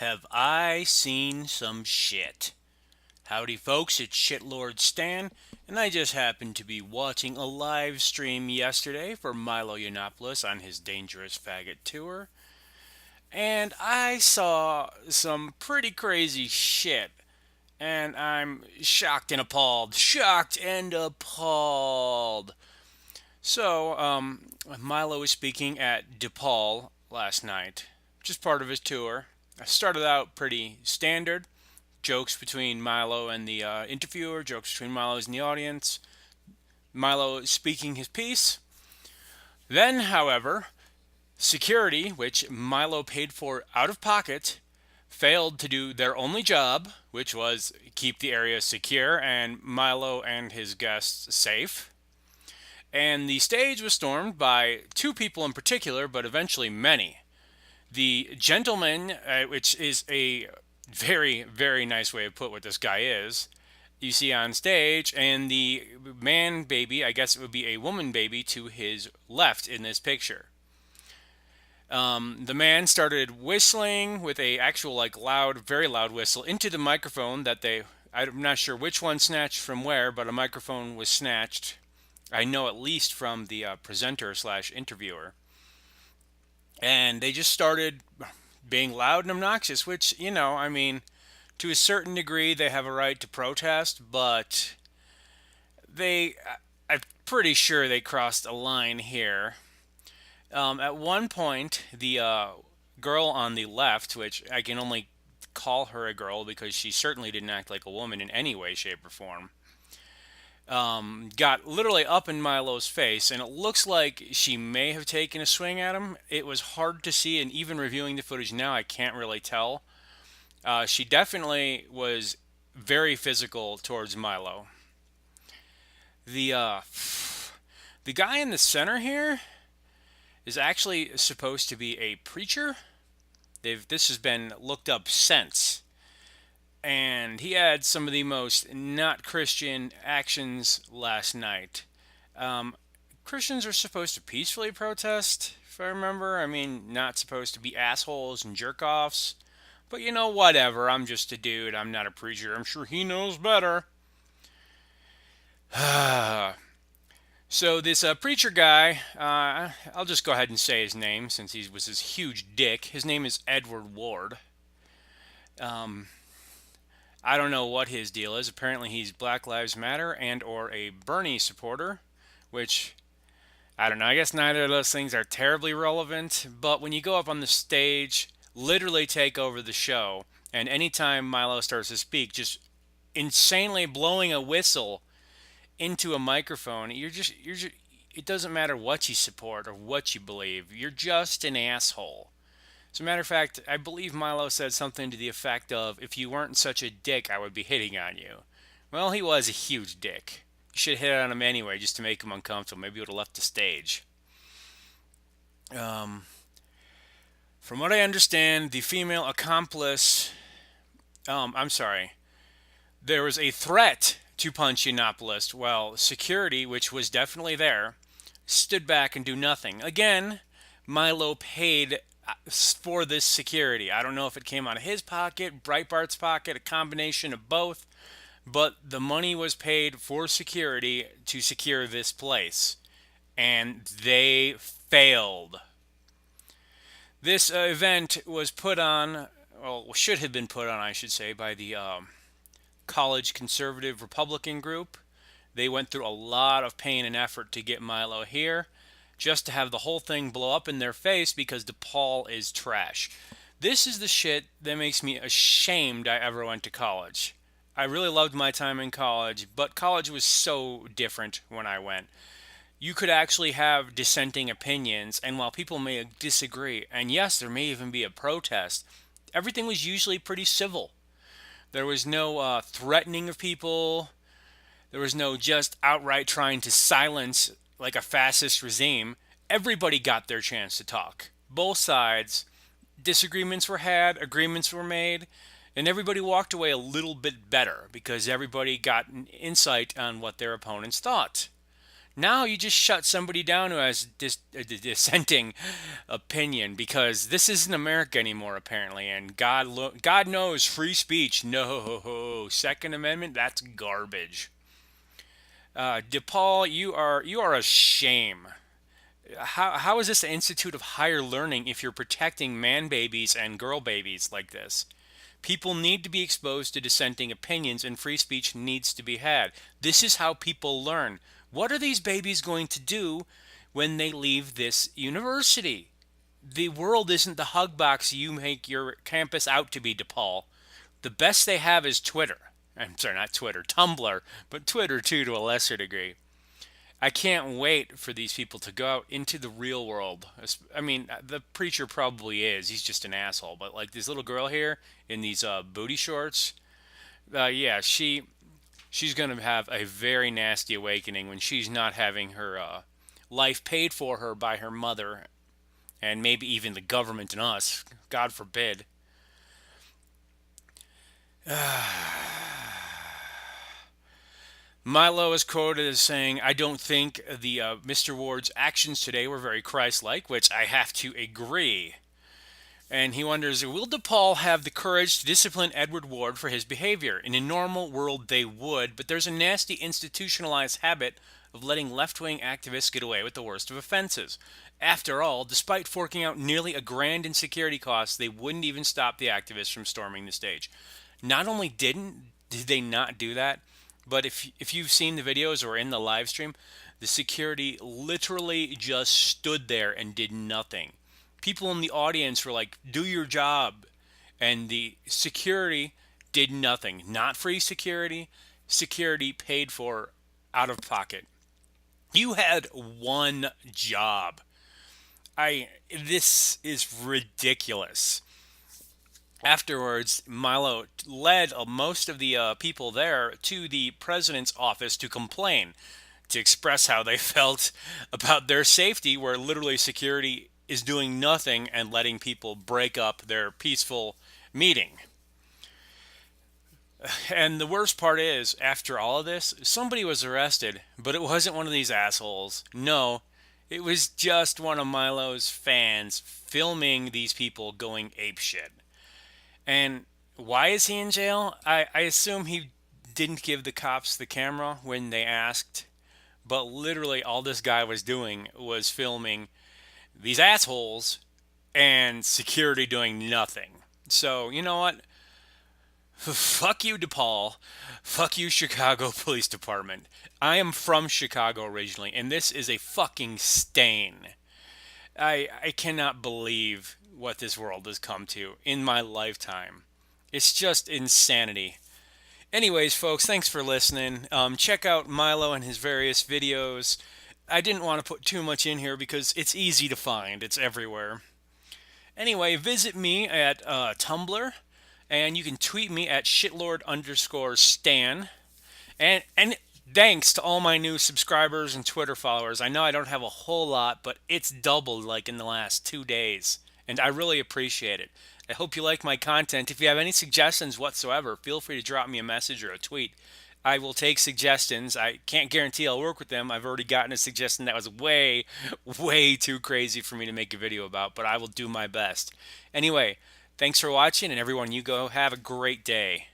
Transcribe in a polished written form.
Have I seen some shit? Howdy, folks, it's Shitlord Stan, and I just happened to be watching a live stream yesterday for Milo Yiannopoulos on his Dangerous Faggot tour, and I saw some pretty crazy shit, and I'm shocked and appalled. Shocked and appalled. Milo was speaking at DePaul last night, just part of his tour. I started out pretty standard, jokes between Milo and the interviewer, jokes between Milo and the audience, Milo speaking his piece. Then, however, security, which Milo paid for out of pocket, failed to do their only job, which was keep the area secure and Milo and his guests safe. And the stage was stormed by two people in particular, but eventually many. The gentleman, which is a very, very nice way to put what this guy is, you see on stage, and the man baby, I guess it would be a woman baby, to his left in this picture. The man started whistling with a actual loud, very loud whistle into the microphone I'm not sure which one snatched from where, but a microphone was snatched. I know at least from the presenter slash interviewer. And they just started being loud and obnoxious, which, to a certain degree, they have a right to protest, but I'm pretty sure they crossed a line here. At one point, the girl on the left, which I can only call her a girl because she certainly didn't act like a woman in any way, shape, or form, got literally up in Milo's face, and it looks like she may have taken a swing at him. It was hard to see, and even reviewing the footage now, I can't really tell. She definitely was very physical towards Milo. The guy in the center here is actually supposed to be a preacher. This has been looked up since. And he had some of the most not Christian actions last night. Christians are supposed to peacefully protest, if I remember. I mean, not supposed to be assholes and jerk offs. But whatever. I'm just a dude. I'm not a preacher. I'm sure he knows better. So this preacher guy, I'll just go ahead and say his name since he was this huge dick. His name is Edward Ward. I don't know what his deal is. Apparently he's Black Lives Matter and or a Bernie supporter, which, I don't know. I guess neither of those things are terribly relevant. But when you go up on the stage, literally take over the show, and anytime Milo starts to speak, just insanely blowing a whistle into a microphone, it doesn't matter what you support or what you believe. You're just an asshole. As a matter of fact, I believe Milo said something to the effect of, if you weren't such a dick, I would be hitting on you. Well, he was a huge dick. You should hit on him anyway, just to make him uncomfortable. Maybe he would have left the stage. From what I understand, the female accomplice... I'm sorry. There was a threat to punch Yiannopoulos. Well, security, which was definitely there, stood back and do nothing. Again, Milo paid for this security. I don't know if it came out of his pocket, Breitbart's pocket, a combination of both, but the money was paid for security to secure this place, and they failed. This event was put on, well, should have been put on, I should say, by the College Conservative Republican group. They went through a lot of pain and effort to get Milo here, just to have the whole thing blow up in their face because DePaul is trash. This is the shit that makes me ashamed I ever went to college. I really loved my time in college, but college was so different when I went. You could actually have dissenting opinions, and while people may disagree, and yes, there may even be a protest, everything was usually pretty civil. There was no threatening of people. There was no just outright trying to silence like a fascist regime. Everybody got their chance to talk. Both sides. Disagreements were had, agreements were made, and everybody walked away a little bit better because everybody got an insight on what their opponents thought. Now you just shut somebody down who has a dissenting opinion because this isn't America anymore, apparently. And God knows free speech. No, Second Amendment, that's garbage. DePaul, you are a shame. How is this an institute of higher learning if you're protecting man babies and girl babies like this? People need to be exposed to dissenting opinions, and free speech needs to be had. This is how people learn. What are these babies going to do when they leave this university? The world isn't the hug box you make your campus out to be, DePaul. The best they have is Twitter. I'm sorry, not Twitter, Tumblr, but Twitter too to a lesser degree. I can't wait for these people to go out into the real world. I mean, the preacher probably is. He's just an asshole. But like this little girl here in these booty shorts, yeah, she's gonna have a very nasty awakening when she's not having her life paid for her by her mother and maybe even the government and us. God forbid. Milo is quoted as saying, I don't think the Mr. Ward's actions today were very Christ like, which I have to agree. And he wonders, will DePaul have the courage to discipline Edward Ward for his behavior? In a normal world, they would, but there's a nasty institutionalized habit of letting left wing activists get away with the worst of offenses. After all, despite forking out nearly $1,000 in security costs, they wouldn't even stop the activists from storming the stage. Not only did they not do that, but if you've seen the videos or in the live stream, the security literally just stood there and did nothing. People in the audience were like, "Do your job," and the security did nothing. Not free security, security paid for out of pocket. You had one job. This is ridiculous. Afterwards, Milo led most of the people there to the president's office to complain, to express how they felt about their safety, where literally security is doing nothing and letting people break up their peaceful meeting. And the worst part is, after all of this, somebody was arrested, but it wasn't one of these assholes. No, it was just one of Milo's fans filming these people going apeshit. And why is he in jail? I assume he didn't give the cops the camera when they asked, but literally all this guy was doing was filming these assholes and security doing nothing. So, you know what? Fuck you, DePaul. Fuck you, Chicago Police Department. I am from Chicago originally, and this is a fucking stain. I cannot believe what this world has come to in my lifetime. It's just insanity. Anyways, folks, thanks for listening. Check out Milo and his various videos. I didn't want to put too much in here because it's easy to find, it's everywhere. Anyway, visit me at Tumblr, and you can tweet me at shitlord_stan. And thanks to all my new subscribers and Twitter followers. I know I don't have a whole lot, but it's doubled like in the last 2 days, and I really appreciate it. I hope you like my content. If you have any suggestions whatsoever, feel free to drop me a message or a tweet. I will take suggestions. I can't guarantee I'll work with them. I've already gotten a suggestion that was way, way too crazy for me to make a video about, but I will do my best. Anyway, thanks for watching, and everyone, you go have a great day.